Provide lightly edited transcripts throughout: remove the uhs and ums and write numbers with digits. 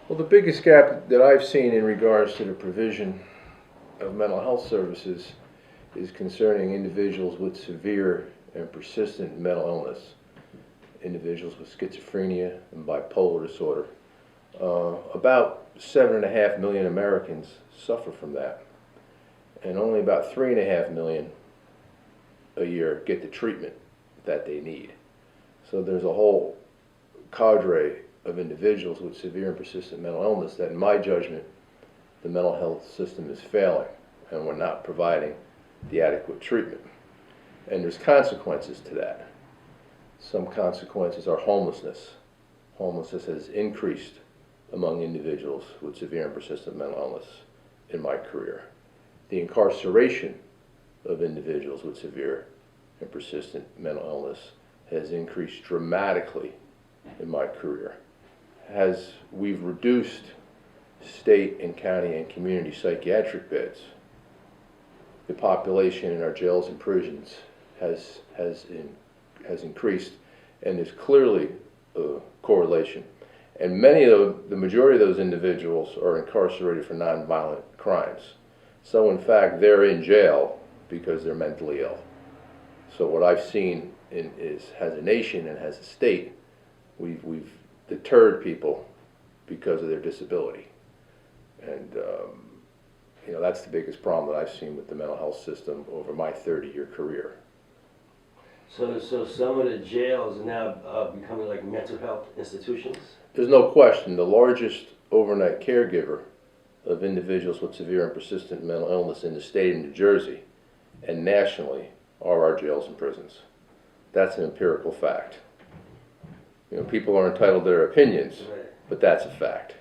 Well, the biggest gap that I've seen in regards to the provision of mental health services is concerning individuals with severe and persistent mental illness, individuals with schizophrenia and bipolar disorder. About 7.5 million Americans suffer from that, and only about 3.5 million a year get the treatment that they need. So there's a whole cadre of individuals with severe and persistent mental illness that, in my judgment, the mental health system is failing and we're not providing the adequate treatment. And there's consequences to that. Some consequences are homelessness. Homelessness has increased among individuals with severe and persistent mental illness in my career. The incarceration of individuals with severe and persistent mental illness has increased dramatically in my career. As we've reduced state and county and community psychiatric beds, the population in our jails and prisons has increased, and there's clearly a correlation. And the majority of those individuals are incarcerated for nonviolent crimes. So in fact, they're in jail because they're mentally ill. So what I've seen is, as a nation and as a state, we've deterred people because of their disability. And that's the biggest problem that I've seen with the mental health system over my 30-year career. So some of the jails are now becoming like mental health institutions? There's no question the largest overnight caregiver of individuals with severe and persistent mental illness in the state of New Jersey and nationally are our jails and prisons. That's an empirical fact. People are entitled to their opinions, but that's a fact.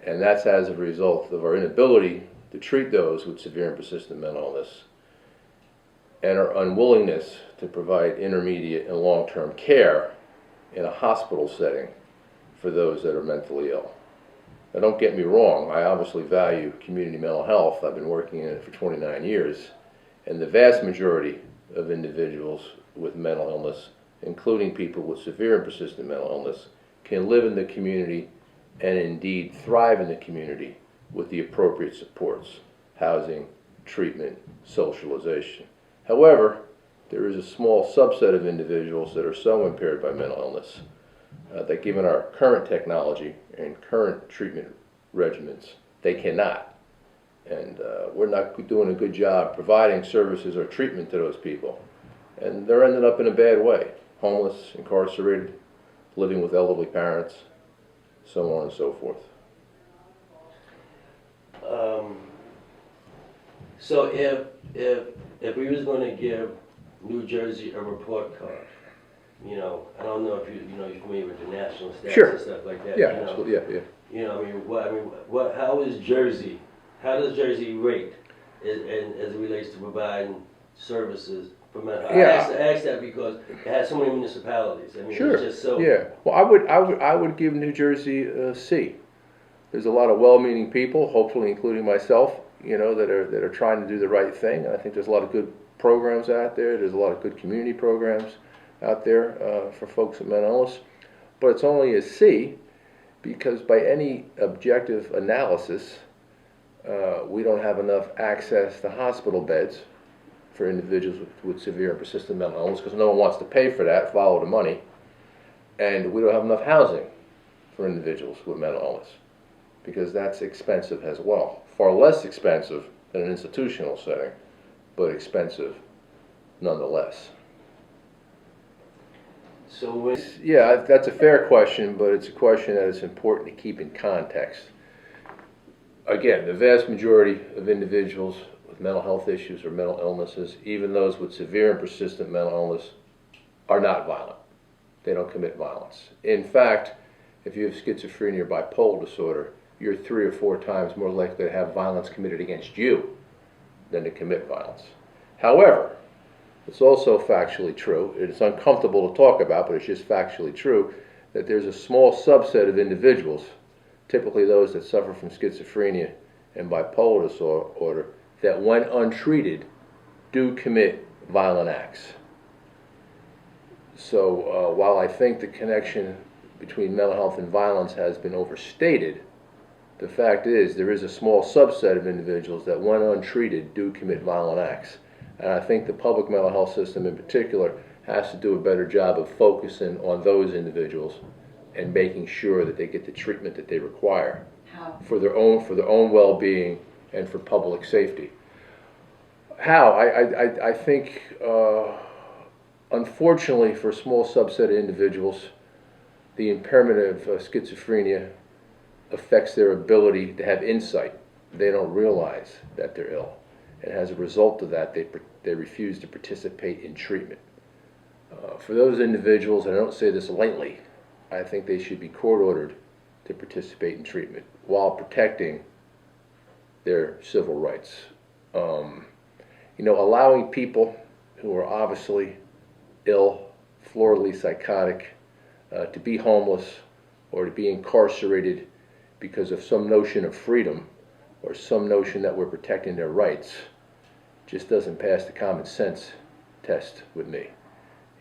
And that's as a result of our inability to treat those with severe and persistent mental illness and our unwillingness to provide intermediate and long-term care in a hospital setting for those that are mentally ill. Now, don't get me wrong, I obviously value community mental health. I've been working in it for 29 years, and the vast majority of individuals with mental illness, including people with severe and persistent mental illness, can live in the community and indeed thrive in the community with the appropriate supports: housing, treatment, socialization. However, there is a small subset of individuals that are so impaired by mental illness that, given our current technology and current treatment regimens, they cannot. And we're not doing a good job providing services or treatment to those people. And they're ending up in a bad way: homeless, incarcerated, living with elderly parents, so on and so forth. So if we was going to give New Jersey a report card, I don't know if you're familiar with the national stats Sure. and stuff like that. Yeah, absolutely. Yeah. How is Jersey? How does Jersey rate as it relates to providing services for mental health? Yeah. I ask that because it has so many municipalities. Sure. It's just so. Yeah. Well, I would give New Jersey a C. There's a lot of well-meaning people, hopefully including myself, that are trying to do the right thing. And I think there's a lot of good programs out there. There's a lot of good community programs out there for folks with mental illness. But it's only a C because by any objective analysis, we don't have enough access to hospital beds for individuals with severe and persistent mental illness, because no one wants to pay for that, follow the money. And we don't have enough housing for individuals with mental illness, because that's expensive as well. Far less expensive than an institutional setting, but expensive nonetheless. So yeah, that's a fair question, but it's a question that is important to keep in context. Again, the vast majority of individuals with mental health issues or mental illnesses, even those with severe and persistent mental illness, are not violent. They don't commit violence. In fact, if you have schizophrenia or bipolar disorder, you're 3 or 4 times more likely to have violence committed against you than to commit violence. However, it's also factually true, it's uncomfortable to talk about, but it's just factually true, that there's a small subset of individuals, typically those that suffer from schizophrenia and bipolar disorder, that when untreated do commit violent acts. So while I think the connection between mental health and violence has been overstated. The fact is, there is a small subset of individuals that, when untreated, do commit violent acts. And I think the public mental health system in particular has to do a better job of focusing on those individuals and making sure that they get the treatment that they require. How? For their own well-being and for public safety. How? I think, unfortunately, for a small subset of individuals, the impairment of schizophrenia affects their ability to have insight. They don't realize that they're ill, and as a result of that, they refuse to participate in treatment. For those individuals, and I don't say this lightly, I think they should be court-ordered to participate in treatment while protecting their civil rights. Allowing people who are obviously ill, floridly psychotic, to be homeless or to be incarcerated because of some notion of freedom or some notion that we're protecting their rights just doesn't pass the common sense test with me.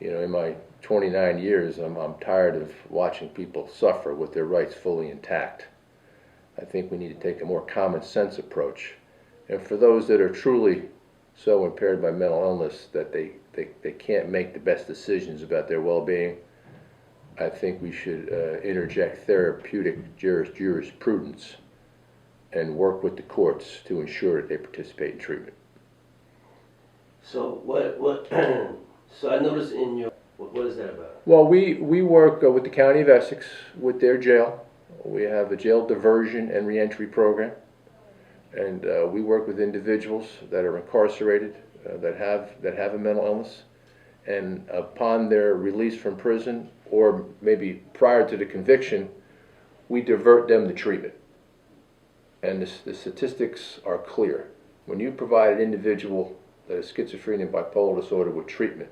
In my 29 years, I'm tired of watching people suffer with their rights fully intact. I think we need to take a more common sense approach. And for those that are truly so impaired by mental illness that they can't make the best decisions about their well-being, I think we should interject therapeutic jurisprudence and work with the courts to ensure that they participate in treatment. So what, so I noticed in your, what is that about? Well, we work with the County of Essex with their jail. We have a jail diversion and reentry program. And we work with individuals that are incarcerated, that have a mental illness. And upon their release from prison, or maybe prior to the conviction, we divert them to treatment. And the statistics are clear. When you provide an individual that has schizophrenia and bipolar disorder with treatment,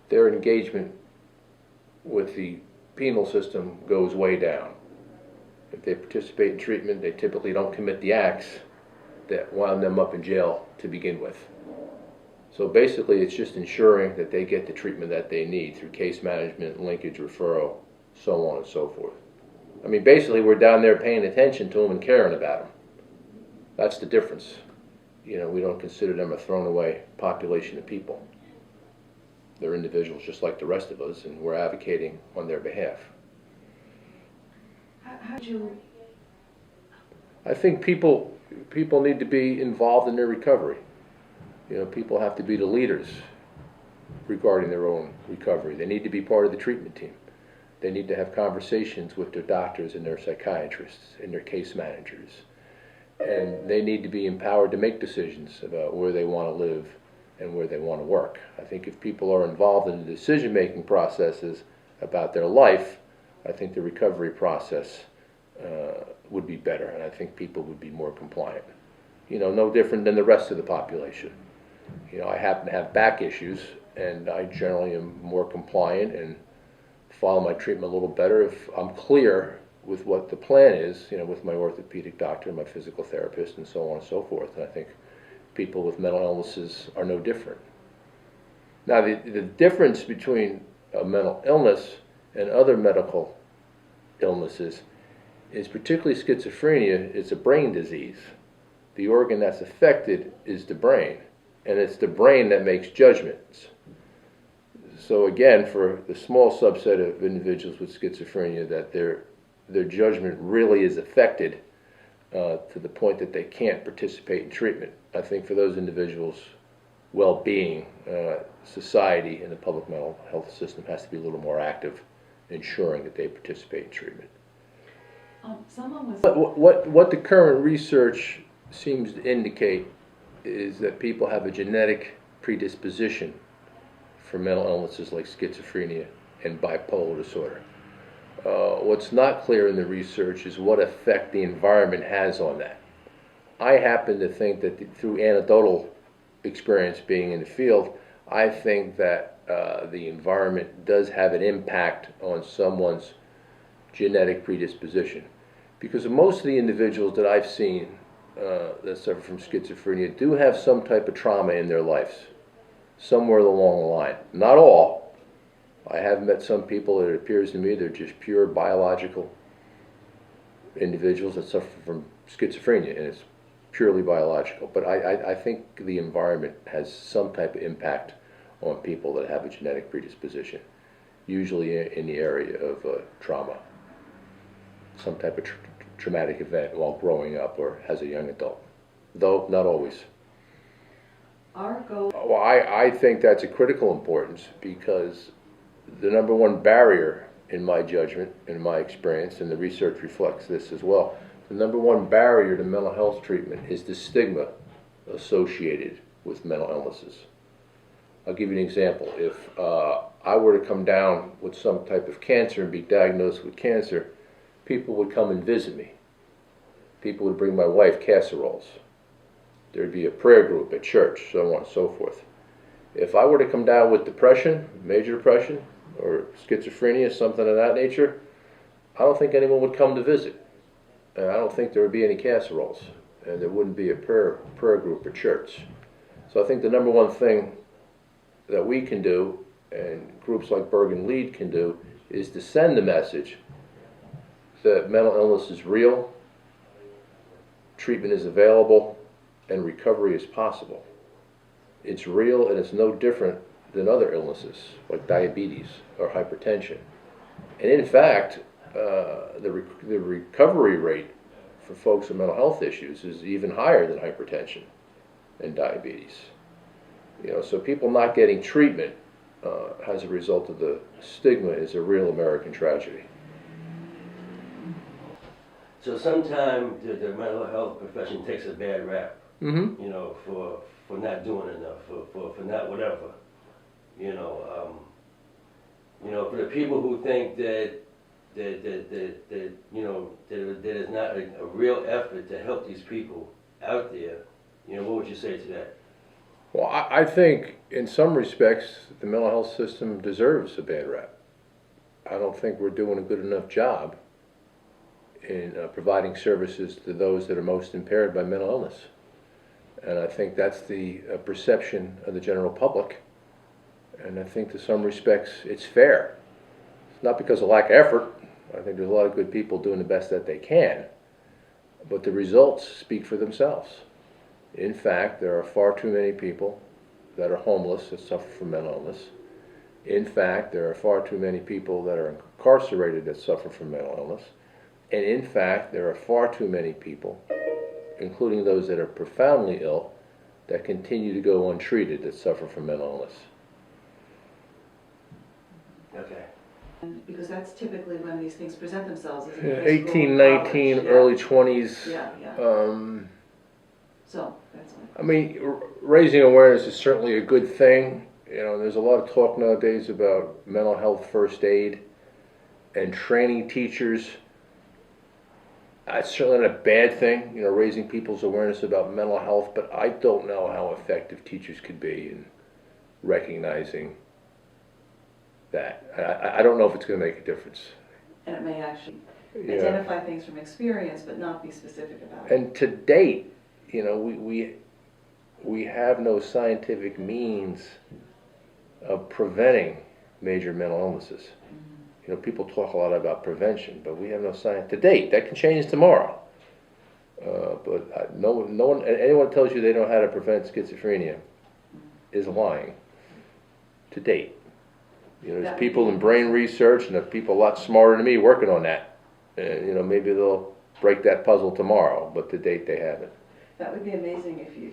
their engagement with the penal system goes way down. If they participate in treatment, they typically don't commit the acts that wound them up in jail to begin with. So basically, it's just ensuring that they get the treatment that they need through case management, linkage, referral, so on and so forth. I mean, basically, we're down there paying attention to them and caring about them. That's the difference. We don't consider them a thrown away population of people. They're individuals just like the rest of us, and we're advocating on their behalf. How do you... I think people need to be involved in their recovery. People have to be the leaders regarding their own recovery. They need to be part of the treatment team. They need to have conversations with their doctors and their psychiatrists and their case managers. And they need to be empowered to make decisions about where they want to live and where they want to work. I think if people are involved in the decision-making processes about their life, I think the recovery process would be better, and I think people would be more compliant. No different than the rest of the population. I happen to have back issues, and I generally am more compliant and follow my treatment a little better if I'm clear with what the plan is, with my orthopedic doctor, my physical therapist, and so on and so forth. And I think people with mental illnesses are no different. Now, the difference between a mental illness and other medical illnesses is, particularly schizophrenia, it's a brain disease. The organ that's affected is the brain, and it's the brain that makes judgments. So again, for the small subset of individuals with schizophrenia, that their judgment really is affected to the point that they can't participate in treatment. I think for those individuals, well-being, society, and the public mental health system has to be a little more active, ensuring that they participate in treatment. Someone was... What the current research seems to indicate is that people have a genetic predisposition for mental illnesses like schizophrenia and bipolar disorder. What's not clear in the research is what effect the environment has on that. I happen to think that through anecdotal experience being in the field, I think that the environment does have an impact on someone's genetic predisposition. Because most of the individuals that I've seen that suffer from schizophrenia do have some type of trauma in their lives, somewhere along the line. Not all, I have met some people that it appears to me they're just pure biological individuals that suffer from schizophrenia, and it's purely biological. But I think the environment has some type of impact on people that have a genetic predisposition, usually in the area of trauma, some type of traumatic event while growing up or as a young adult, though not always. Our goal, Well, I think that's a critical importance because the number one barrier, in my judgment, in my experience, and the research reflects this as well, the number one barrier to mental health treatment is the stigma associated with mental illnesses. I'll give you an example. If I were to come down with some type of cancer and be diagnosed with cancer, people would come and visit me. People would bring my wife casseroles. There'd be a prayer group at church, so on and so forth. If I were to come down with depression, major depression, or schizophrenia, something of that nature, I don't think anyone would come to visit. And I don't think there would be any casseroles. And there wouldn't be a prayer group or church. So I think the number one thing that we can do, and groups like Bergen Lead can do, is to send the message that mental illness is real, treatment is available, and recovery is possible. It's real, and it's no different than other illnesses like diabetes or hypertension. And in fact, the recovery rate for folks with mental health issues is even higher than hypertension and diabetes. So people not getting treatment as a result of the stigma is a real American tragedy. So sometimes the mental health profession takes a bad rap, Mm-hmm. for not doing enough, for not whatever. For the people who think that there is not a real effort to help these people out there, what would you say to that? Well, I think in some respects the mental health system deserves a bad rap. I don't think we're doing a good enough job in providing services to those that are most impaired by mental illness. And I think that's the perception of the general public. And I think to some respects it's fair. It's not because of lack of effort. I think there's a lot of good people doing the best that they can. But the results speak for themselves. In fact, there are far too many people that are homeless that suffer from mental illness. In fact, there are far too many people that are incarcerated that suffer from mental illness. And in fact, there are far too many people, including those that are profoundly ill, that continue to go untreated that suffer from mental illness. Okay. because that's typically when these things present themselves. Is in Yeah, high school, 18, 19, college, early 20s. Yeah, yeah. So, that's one. I mean, raising awareness is certainly a good thing. There's a lot of talk nowadays about mental health first aid and training teachers. That's certainly not a bad thing, raising people's awareness about mental health, but I don't know how effective teachers could be in recognizing that. I don't know if it's going to make a difference. And it may actually Yeah. identify things from experience, but not be specific about it. And to date, we have no scientific means of preventing major mental illnesses. People talk a lot about prevention, but we have no science to date. That can change tomorrow. But no one, anyone tells you they know how to prevent schizophrenia is lying. To date, there's people in brain research, and there's people a lot smarter than me working on that. Maybe they'll break that puzzle tomorrow, but to date they haven't. That would be amazing if you